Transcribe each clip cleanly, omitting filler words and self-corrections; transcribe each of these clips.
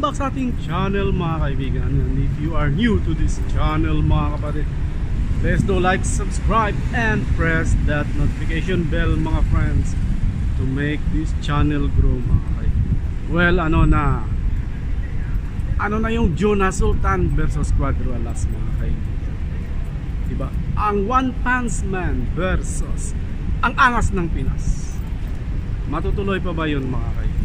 back sa ating channel mga kaibigan. And if you are new to this channel mga kapatid, please do like, subscribe, and press that notification bell mga friends to make this channel grow mga kaibigan. Well, ano na yung Jonas Sultan versus Cuadro Alas mga kaibigan, diba? Ang One Punch Man versus ang Angas ng Pinas. Matutuloy pa ba yun mga kaibigan?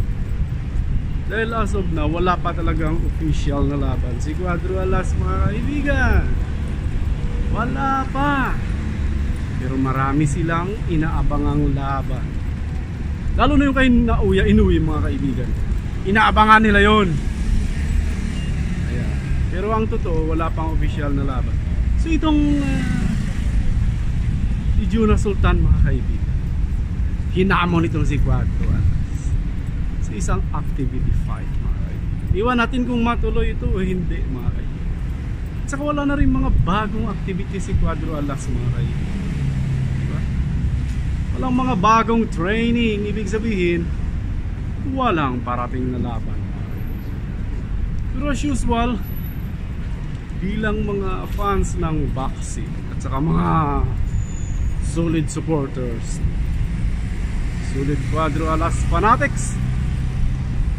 Dahil as of now, wala pa talagang official na laban si Cuadro Alas mga kaibigan. Wala pa. Pero marami silang inaabangang laban. Lalo na yung kay Naoya Inoue mga kaibigan. Inaabangan nila yon. Ayan. Pero ang totoo, wala pang official na laban. So itong si Jonas Sultan mga kaibigan, hinamon itong si Cuadro Alas sa isang activity fight mga kaibigan. Iwan natin kung matuloy ito o hindi mga kaibigan. At saka wala na rin mga bagong activity si Cuadro Alas mga kaibigan, diba? Walang mga bagong training. Ibig sabihin walang parating na laban. Pero as usual, bilang mga fans ng boxing at saka mga solid supporters, solid Cuadro Alas fanatics,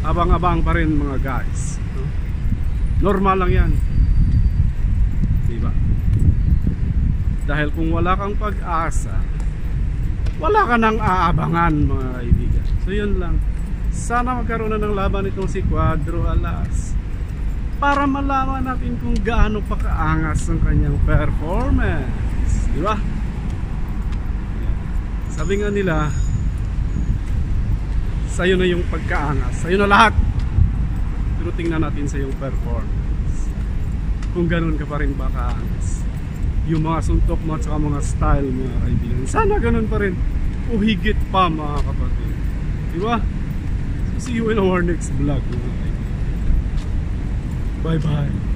abang-abang pa rin mga guys, no? Normal lang yan, diba? Dahil kung wala kang pag-asa, wala ka nang aabangan mga kaibigan. So yun lang. Sana magkaroon na ng laban itong si Cuadro Alas para malaman natin kung gaano pa kaangas ang kanyang performance, diba? Sabi nga nila, sa'yo na yung pagkaangas, sa'yo na lahat. Pero tingnan natin sa yung performance, kung ganun ka pa rin ba kaangas. Yung mga suntok mo at saka mga style mga kaibigan, sana ganun pa rin o higit pa mga kapatid, diba? So see you in our next vlog mga kaibigan. Bye bye.